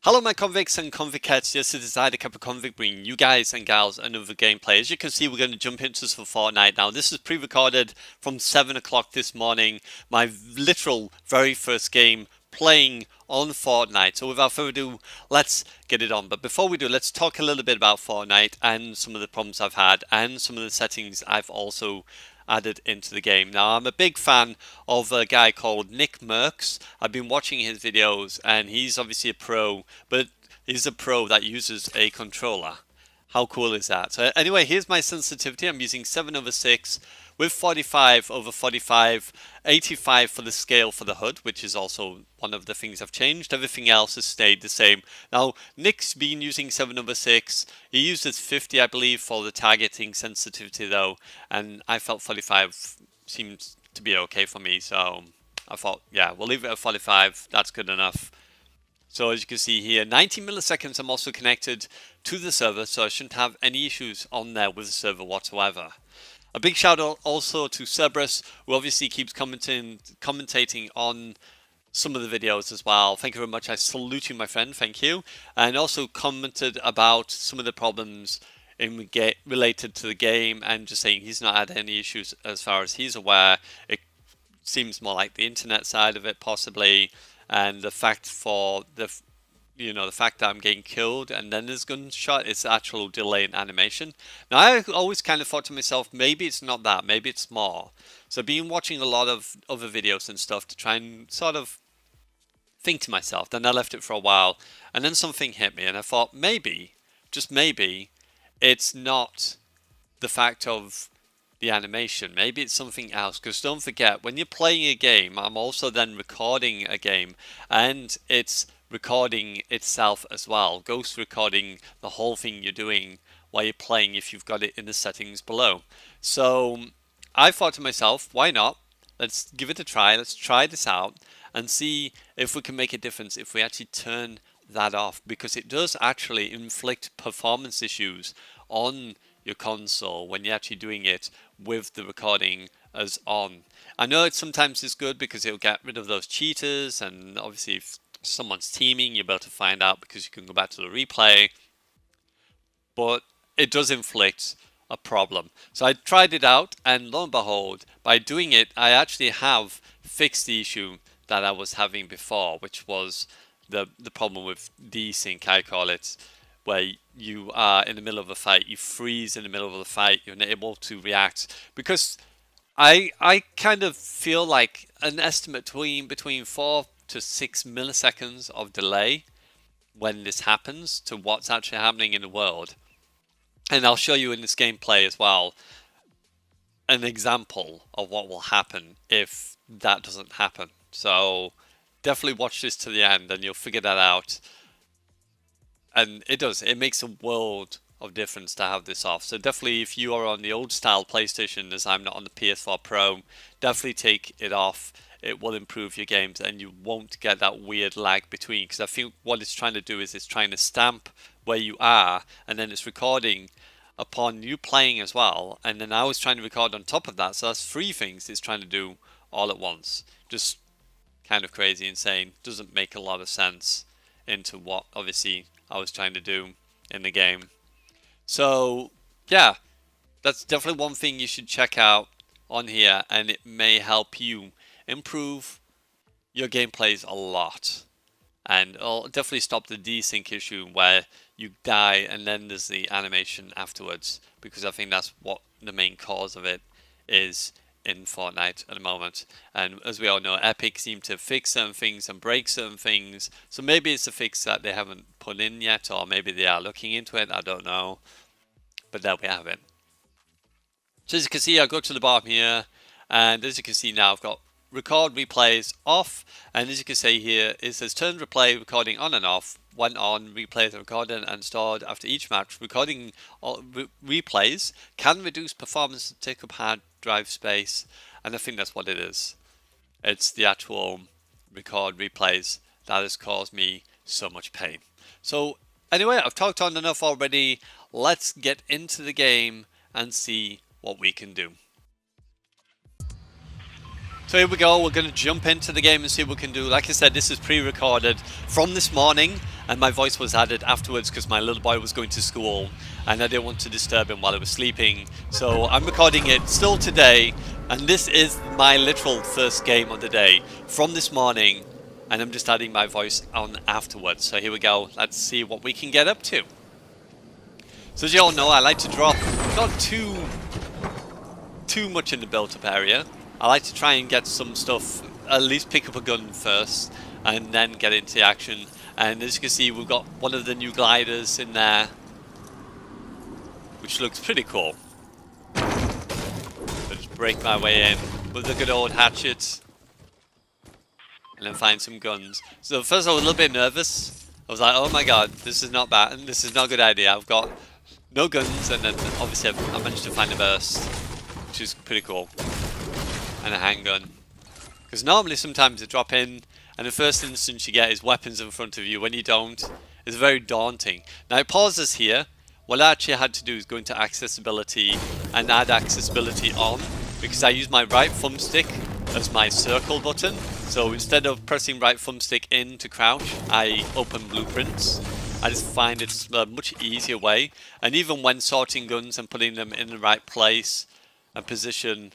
Hello my convicts and convicts, yes it is I, the Kappa Convict, bringing you guys and gals another gameplay. As you can see, we're going to jump into some Fortnite now. This is pre-recorded from 7 o'clock this morning, my literal very first game playing on Fortnite. So without further ado, let's get it on. But before we do, let's talk a little bit about Fortnite and some of the problems I've had and some of the settings I've also added into the game. Now, I'm a big fan of a guy called Nick Merckx. I've been watching his videos and he's obviously a pro, but he's a pro that uses a controller. How cool is that? So anyway, here's my sensitivity. I'm using 7/6 with 45/45, 85 for the scale for the HUD, which is also one of the things I've changed. Everything else has stayed the same. Now, Nick's been using 7/6. He uses 50, I believe, for the targeting sensitivity though, and I felt 45 seems to be okay for me, so I thought, yeah, we'll leave it at 45. That's good enough. So as you can see here, 90 milliseconds I'm also connected to the server, so I shouldn't have any issues on there with the server whatsoever. A big shout out also to Cerberus, who obviously keeps commentating on some of the videos as well. Thank you very much. I salute you, my friend. Thank you. And also commented about some of the problems related to the game, and just saying he's not had any issues as far as he's aware. It seems more like the internet side of it possibly, and the fact for the fact that I'm getting killed and then there's gunshot, it's actual delay in animation. Now I always kind of thought to myself, maybe it's not that, maybe it's more. So I've been watching a lot of other videos and stuff to try and sort of think to myself. Then I left it for a while and then something hit me and I thought maybe, just maybe, it's not the fact of the animation. Maybe it's something else, because don't forget, when you're playing a game, I'm also then recording a game and it's recording itself as well, ghost recording the whole thing you're doing while you're playing if you've got it in the settings below. So I thought to myself, why not? Let's give it a try. Let's try this out and see if we can make a difference if we actually turn that off, because it does actually inflict performance issues on your console when you're actually doing it with the recording as on. I know it sometimes is good because it'll get rid of those cheaters, and obviously if someone's teaming you'll be able to find out because you can go back to the replay, but it does inflict a problem. So I tried it out and lo and behold, by doing it I actually have fixed the issue that I was having before, which was the problem with desync, I call it, where you are in the middle of a fight, you freeze in the middle of the fight, you're unable to react, because I kind of feel like an estimate between 4 to 6 milliseconds of delay when this happens to what's actually happening in the world. And I'll show you in this gameplay as well an example of what will happen if that doesn't happen. So definitely watch this to the end and you'll figure that out. And it makes a world of difference to have this off. So definitely, if you are on the old style PlayStation, as I'm not on the PS4 Pro, definitely take it off. It will improve your games and you won't get that weird lag between, because I think what it's trying to do is it's trying to stamp where you are and then it's recording upon you playing as well, and then I was trying to record on top of that. So that's 3 things it's trying to do all at once. Just kind of crazy, insane, doesn't make a lot of sense into what obviously I was trying to do in the game. So yeah, that's definitely one thing you should check out on here, and it may help you improve your gameplays a lot, and it'll definitely stop the desync issue where you die and then there's the animation afterwards, because I think that's what the main cause of it is in Fortnite at the moment. And as we all know, Epic seem to fix certain things and break certain things, so maybe it's a fix that they haven't put in yet, or maybe they are looking into it, I don't know, but there we have it. So as you can see, I'll go to the bottom here, and as you can see now I've got record replays off, and as you can see here it says turn replay recording on and off. When on, replays are recorded and stored after each match. Recording replays can reduce performance and take up hard drive space, and I think that's what it is. It's the actual record replays that has caused me so much pain. So anyway, I've talked on enough already. Let's get into the game and see what we can do. So here we go, we're going to jump into the game and see what we can do. Like I said, this is pre-recorded from this morning, and my voice was added afterwards because my little boy was going to school and I didn't want to disturb him while he was sleeping. So I'm recording it still today, and this is my literal first game of the day from this morning, and I'm just adding my voice on afterwards. So here we go, let's see what we can get up to. So as you all know, I like to drop not too much in the built-up area. I like to try and get some stuff, at least pick up a gun first and then get into action. And as you can see, we've got one of the new gliders in there, which looks pretty cool. So just break my way in with the good old hatchet and then find some guns. So first I was a little bit nervous. I was like, oh my god, this is not bad, this is not a good idea. I've got no guns, and then obviously I managed to find a burst, which is pretty cool, and a handgun. Because normally sometimes you drop in and the first instance you get is weapons in front of you. When you don't, it's very daunting. Now it pauses here. What I actually had to do is go into accessibility and add accessibility on, because I use my right thumbstick as my circle button. So instead of pressing right thumbstick in to crouch, I open blueprints. I just find it's a much easier way, and even when sorting guns and putting them in the right place and position,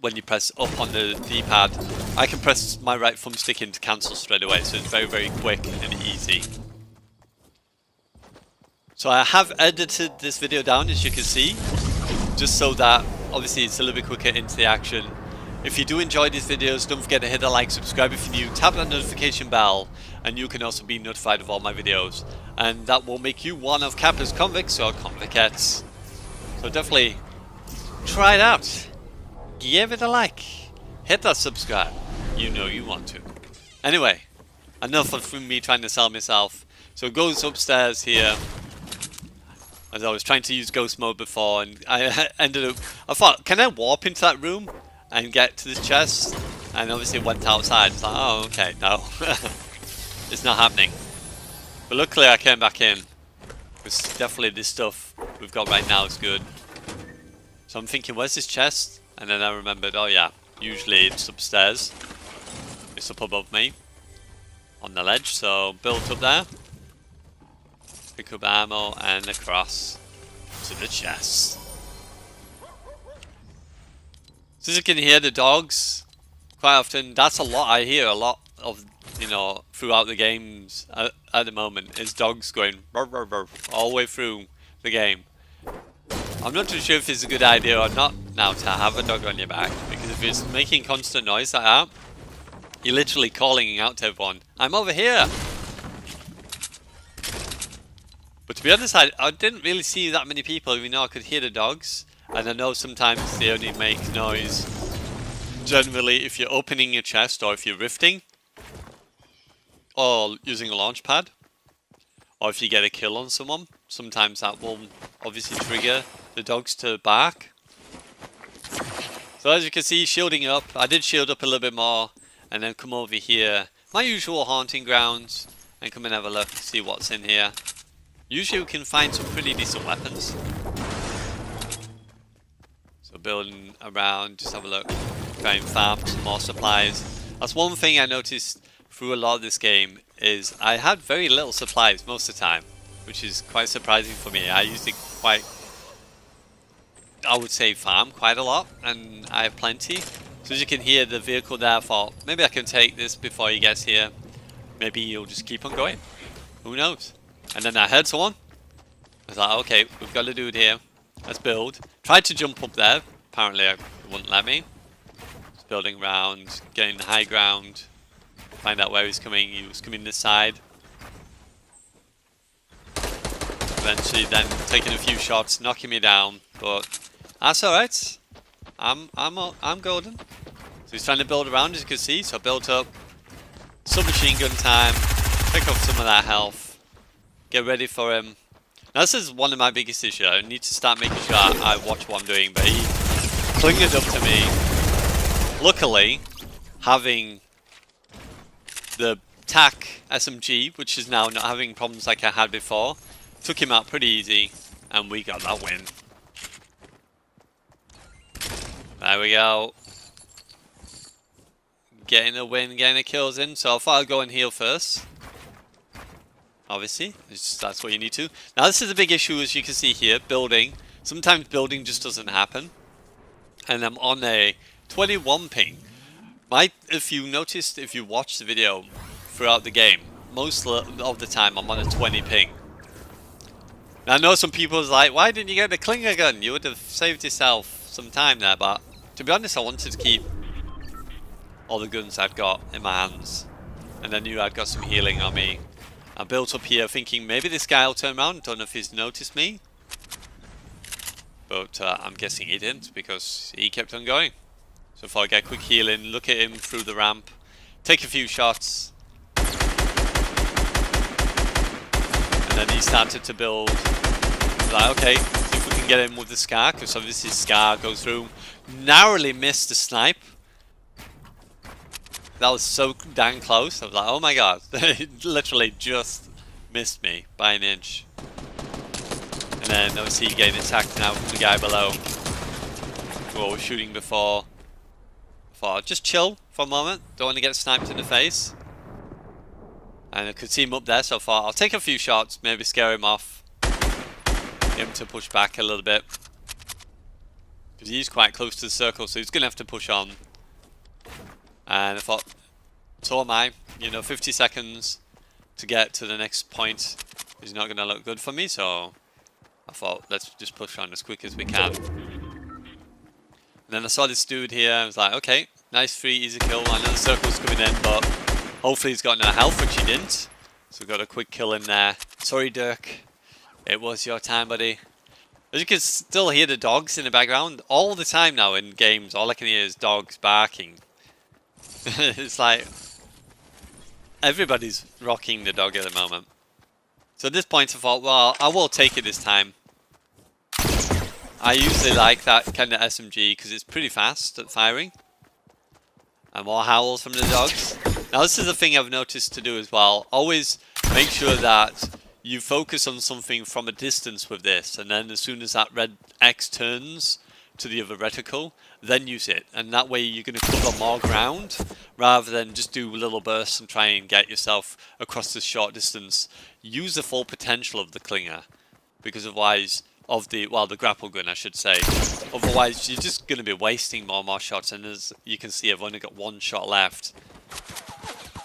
when you press up on the D-pad, I can press my right thumbstick in to cancel straight away, so it's very, very quick and easy. So I have edited this video down, as you can see, just so that obviously it's a little bit quicker into the action. If you do enjoy these videos, don't forget to hit the like, subscribe if you're new, tap that notification bell, and you can also be notified of all my videos. And that will make you one of Kappa's convicts or convicts. So definitely try it out. Give it a like. Hit that subscribe. You know you want to. Anyway, enough of me trying to sell myself. So it goes upstairs here. As I was trying to use ghost mode before, and I ended up... I thought, can I warp into that room and get to this chest? And obviously it went outside. It's like, oh, okay, no. It's not happening. But luckily I came back in. Because definitely this stuff we've got right now is good. So I'm thinking, where's this chest? And then I remembered, oh yeah, usually it's upstairs. It's up above me. On the ledge, so built up there. Pick up ammo and across to the chest. So as you can hear the dogs quite often, that's a lot I hear a lot of, you know, throughout the games at the moment, is dogs going burr, burr, burr, all the way through the game. I'm not too sure if it's a good idea or not now to have a dog on your back, because if it's making constant noise like that, you're literally calling out to everyone, I'm over here! But to be honest, I didn't really see that many people, even though I could hear the dogs. And I know sometimes they only make noise generally if you're opening a chest, or if you're rifting, or using a launch pad, or if you get a kill on someone. Sometimes that will obviously trigger the dogs to bark. So as you can see, shielding up. I did shield up a little bit more, and then come over here, my usual haunting grounds, and come and have a look, see what's in here. Usually we can find some pretty decent weapons. So building around, just have a look, try and farm some more supplies. That's one thing I noticed through a lot of this game, is I had very little supplies most of the time, which is quite surprising for me. I usually I would say farm quite a lot, and I have plenty. So as you can hear the vehicle there, I thought maybe I can take this before he gets here. Maybe he'll just keep on going. Who knows? And then I heard someone. I was like, okay, we've got a dude here. Let's build. Tried to jump up there. Apparently it wouldn't let me. Just building around, getting high ground. Find out where he's coming. He was coming this side. Eventually then taking a few shots, knocking me down. But that's alright. I'm golden. So he's trying to build around, as you can see. So I built up. Submachine gun time. Pick up some of that health. Get ready for him. Now this is one of my biggest issues. I need to start making sure I watch what I'm doing, but he clinged up to me. Luckily, having the TAC SMG, which is now not having problems like I had before, took him out pretty easy, and we got that win. There we go. Getting a win, getting the kills in. So I thought I'd go and heal first. obviously. That's what you need to. Now this is a big issue, as you can see here, building. Sometimes building just doesn't happen. And I'm on a 21 ping. If you noticed, if you watched the video throughout the game, most of the time I'm on a 20 ping. Now I know some people's like, why didn't you get the Klinger gun? You would have saved yourself some time there, but to be honest, I wanted to keep all the guns I've got in my hands. And I knew I'd got some healing on me. I built up here thinking maybe this guy will turn around. Don't know if he's noticed me. But I'm guessing he didn't, because he kept on going. So if I get a quick healing, look at him through the ramp, take a few shots. And then he started to build. Like, okay, see if we can get him with the Scar, because obviously Scar goes through. Narrowly missed the snipe. That was so dang close. I was like, oh my god. It literally just missed me by an inch. And then obviously getting attacked now from the guy below who I was shooting before. I thought, just chill for a moment. Don't want to get sniped in the face. And I could see him up there, so I thought I'll take a few shots, maybe scare him off. Get him to push back a little bit. Because he's quite close to the circle, so he's going to have to push on. And I thought, so am I. You know, 50 seconds to get to the next point is not going to look good for me, so I thought, let's just push on as quick as we can. And then I saw this dude here, I was like, okay, nice free, easy kill. I know the circle's coming in, but hopefully he's got no health, which he didn't. So we got a quick kill in there. Sorry, Dirk. It was your time, buddy. As you can still hear the dogs in the background. All the time now in games, all I can hear is dogs barking. It's like everybody's rocking the dog at the moment. So at this point I thought, well, I will take it this time. I usually like that kind of SMG because it's pretty fast at firing. And more howls from the dogs. Now this is the thing I've noticed to do as well. Always make sure that you focus on something from a distance with this. And then as soon as that red X turns to the other reticle, then use it, and that way you're going to cover more ground rather than just do little bursts and try and get yourself across this short distance. Use the full potential of the Klinger, because otherwise, the grapple gun I should say, otherwise you're just going to be wasting more shots, and as you can see I've only got one shot left.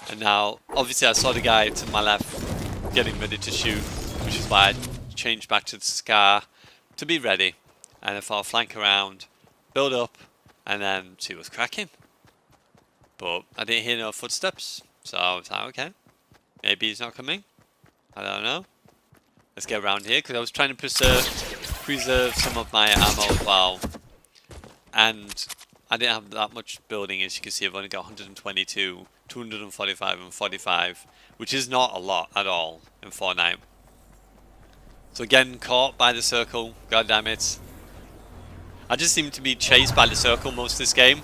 And now obviously I saw the guy to my left getting ready to shoot, which is why I changed back to the Scar to be ready. And if I'll flank around, build up, and then see what's cracking. But I didn't hear no footsteps, so I was like, okay, maybe he's not coming. I don't know. Let's get around here, because I was trying to preserve some of my ammo as well. And I didn't have that much building, as you can see. I've only got 122, 245, and 45, which is not a lot at all in Fortnite. So again, caught by the circle, god damn it. I just seem to be chased by the circle most of this game,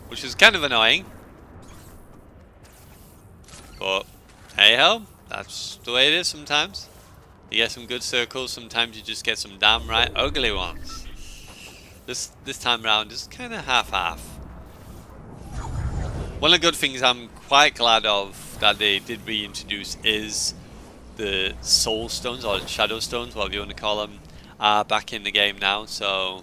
which is kind of annoying. But hey ho, that's the way it is sometimes. You get some good circles, sometimes you just get some damn right ugly ones. This time round is kind of half-half. One of the good things I'm quite glad of that they did reintroduce is the soul stones, or shadow stones, whatever you want to call them. Are back in the game now, so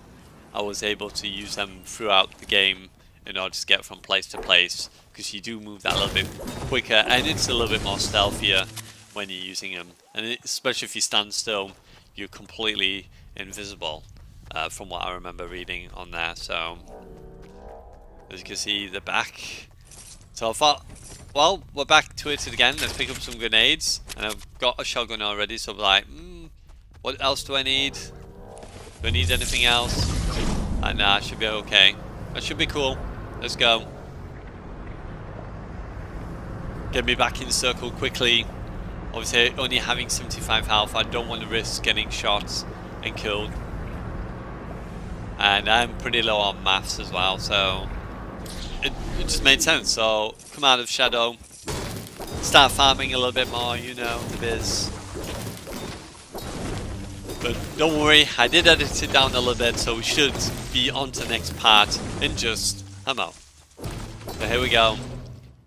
I was able to use them throughout the game in order to get from place to place, because you do move that a little bit quicker and it's a little bit more stealthier when you're using them, and especially if you stand still you're completely invisible, from what I remember reading on there. So as you can see, the back. So I thought, well, we're back to it again, let's pick up some grenades, and I've got a shotgun already, so I'm like, what else do I need? Do I need anything else? Nah, I should be okay. That should be cool. Let's go. Get me back in the circle quickly. Obviously, only having 75 health, I don't want to risk getting shot and killed. And I'm pretty low on maths as well, so it just made sense. So, come out of Shadow. Start farming a little bit more, you know, the biz. But don't worry, I did edit it down a little bit, so we should be on to the next part in just a mo. So here we go.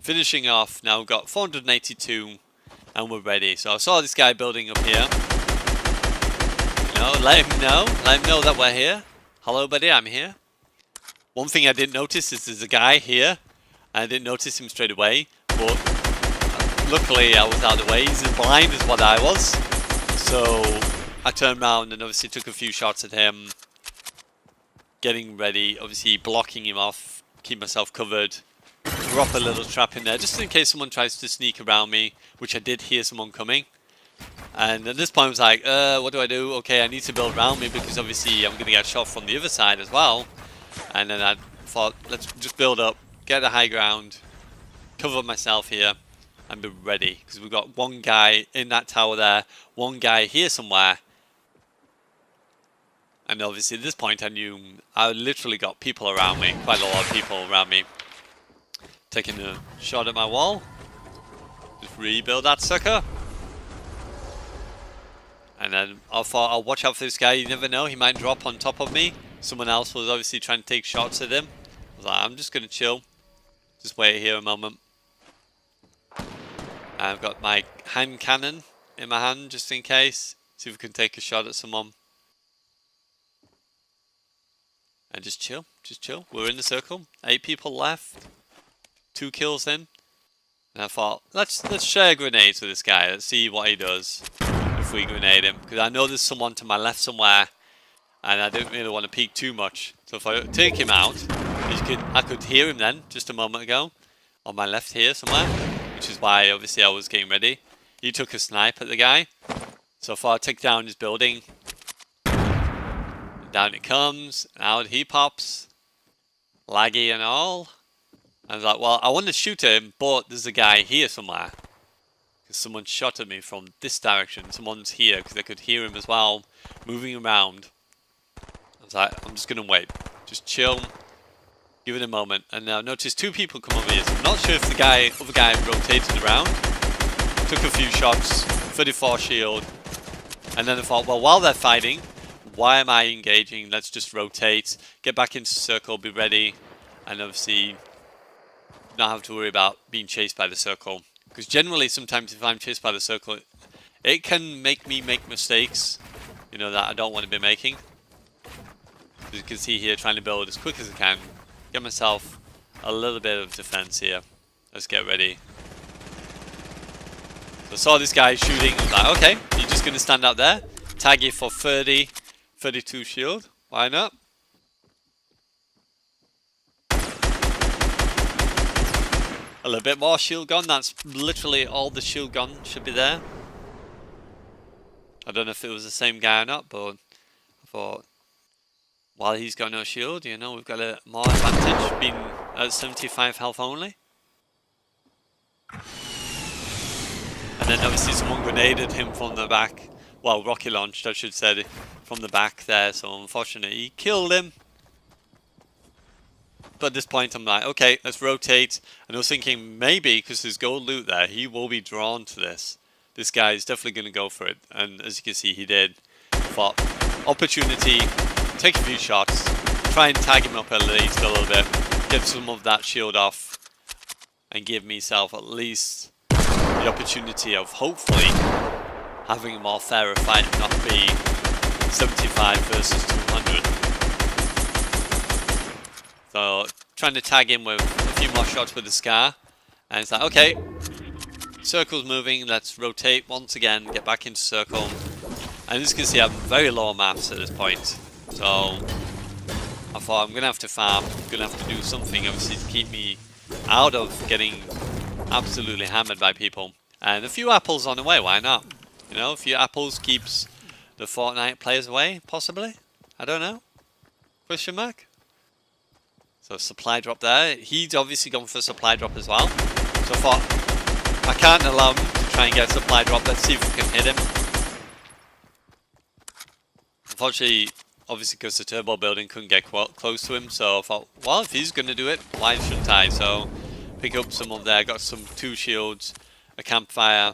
Finishing off, now we've got 482. and we're ready. So I saw this guy building up here. You know, let him know that we're here. Hello, buddy, I'm here. One thing I didn't notice is there's a guy here. I didn't notice him straight away, but luckily I was out of the way. He's as blind as what I was. So I turned around and obviously took a few shots at him. Getting ready, obviously blocking him off, keep myself covered. Drop a little trap in there just in case someone tries to sneak around me, which I did hear someone coming. And at this point I was like, what do I do? Okay, I need to build around me because obviously I'm going to get shot from the other side as well. And then I thought, let's just build up, get the high ground, cover myself here, and be ready. Because we've got one guy in that tower there, one guy here somewhere. And obviously at this point I knew I literally got people around me, quite a lot of people around me. Taking a shot at my wall. Just rebuild that sucker. And then I thought, I'll watch out for this guy, you never know, he might drop on top of me. Someone else was obviously trying to take shots at him. I was like, I'm just going to chill. Just wait here a moment. I've got my hand cannon in my hand just in case. See if we can take a shot at someone. And just chill, We're in the circle. 8 people left. 2 kills in. And I thought, let's share grenades with this guy. Let's see what he does if we grenade him. Because I know there's someone to my left somewhere. And I don't really want to peek too much. So if I take him out, I could hear him then, just a moment ago. On my left here somewhere. Which is why obviously I was getting ready. He took a snipe at the guy. So if I take down his building. Down it comes. And out he pops. Laggy and all. I was like, well, I want to shoot him, but there's a guy here somewhere. Because someone shot at me from this direction. Someone's here, because I could hear him as well, moving around. I was like, I'm just going to wait. Just chill. Give it a moment. And now notice 2 people come over here. So I'm not sure if the other guy rotated around. Took a few shots. 34 shield. And then I thought, well, while they're fighting, why am I engaging? Let's just rotate. Get back into circle, be ready. And obviously not have to worry about being chased by the circle. Because generally, sometimes if I'm chased by the circle, it can make me make mistakes, you know, that I don't want to be making. As you can see here, trying to build as quick as I can. Get myself a little bit of defense here. Let's get ready. So I saw this guy shooting. I was like, okay, you're just going to stand out there. Tag you for 32 shield. Why not? A little bit more shield gun. That's literally all the shield gun should be there. I don't know if it was the same guy or not, but I thought, while he's got no shield, you know, we've got a more advantage being at 75 health only. And then obviously someone grenaded him from the back. Well, rocket launched, I should say, from the back there. So unfortunately, he killed him. But at this point, I'm like, okay, let's rotate. And I was thinking maybe, because there's gold loot there, he will be drawn to this. This guy is definitely going to go for it. And as you can see, he did. For opportunity, take a few shots, try and tag him up at least a little bit, get some of that shield off, and give myself at least the opportunity of hopefully having a more fairer fight, not be 75 versus 200. So trying to tag him with a few more shots with the Scar, and it's like, okay, circle's moving, let's rotate once again, get back into circle. And as you can see, I'm very low on maps at this point, so I thought I'm gonna have to farm, I'm gonna have to do something obviously to keep me out of getting absolutely hammered by people. And a few apples on the way, why not? You know, a few apples keeps the Fortnite players away, possibly? I don't know. Question mark? So supply drop there. He's obviously gone for a supply drop as well. So I thought, I can't allow him to try and get a supply drop. Let's see if we can hit him. Unfortunately, obviously because the turbo building couldn't get close to him. So I thought, well, if he's going to do it, why shouldn't I? So pick up some of there. Got some 2 shields, a campfire.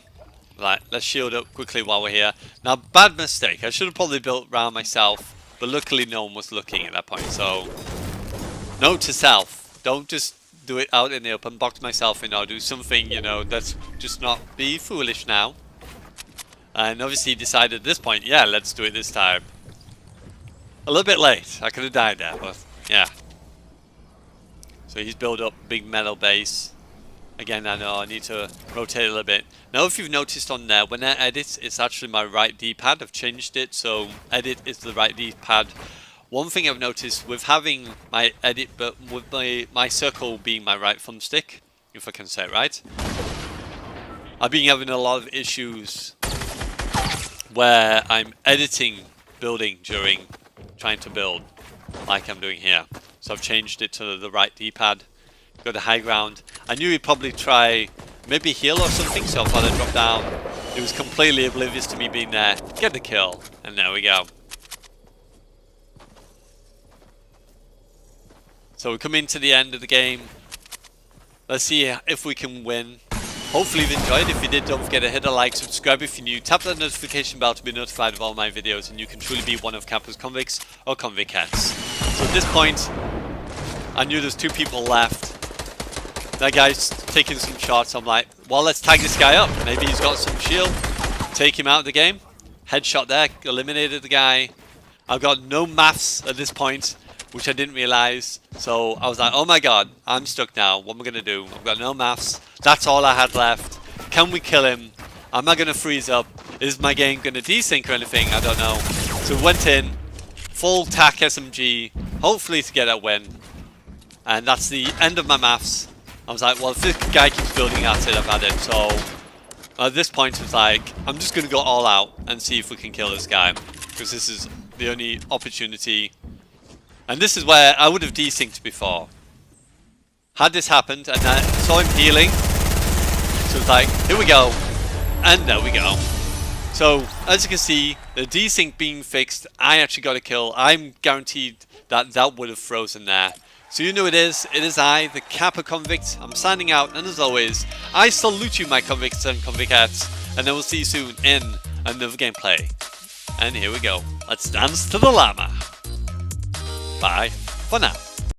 Right, let's shield up quickly while we're here. Now, bad mistake. I should have probably built around myself. But luckily no one was looking at that point. So note to self, don't just do it out in the open, box myself in, or do something, you know, that's just not be foolish now. And obviously decided at this point, yeah, let's do it this time. A little bit late. I could have died there, but yeah. So he's built up a big metal base. Again, I know I need to rotate a little bit. Now, if you've noticed on there, when I edit, it's actually my right D-pad. I've changed it, so edit is the right D-pad. One thing I've noticed with having my edit, but with my circle being my right thumbstick, if I can say it right, I've been having a lot of issues where I'm editing building during trying to build, like I'm doing here. So I've changed it to the right D-pad. Go to high ground. I knew he'd probably try maybe heal or something, so I thought I'd drop down. He was completely oblivious to me being there. Get the kill, and there we go. So we come into the end of the game. Let's see if we can win. Hopefully you've enjoyed. If you did, don't forget to hit a like, subscribe if you're new, tap that notification bell to be notified of all my videos, and you can truly be one of Kappa's convicts or convicts. So at this point, I knew there's 2 people left. That guy's taking some shots. I'm like, well, let's tag this guy up. Maybe he's got some shield. Take him out of the game. Headshot there, eliminated the guy. I've got no maths at this point, which I didn't realize. So I was like, oh my god, I'm stuck now. What am I going to do? I've got no maths. That's all I had left. Can we kill him? Am I going to freeze up? Is my game going to desync or anything? I don't know. So we went in, full tac SMG, hopefully to get a win. And that's the end of my maths. I was like, well, if this guy keeps building at it, I've had it. So at this point, it's like, I'm just going to go all out and see if we can kill this guy. Because this is the only opportunity. And this is where I would have desynced before. Had this happened, and I saw him healing. So it's like, here we go. And there we go. So, as you can see, the desync being fixed, I actually got a kill. I'm guaranteed that that would have frozen there. So you know it is I, the Kappa Convict. I'm signing out, and as always, I salute you, my convicts and convicts, and then we'll see you soon in another gameplay. And here we go. Let's dance to the llama. Bye for now.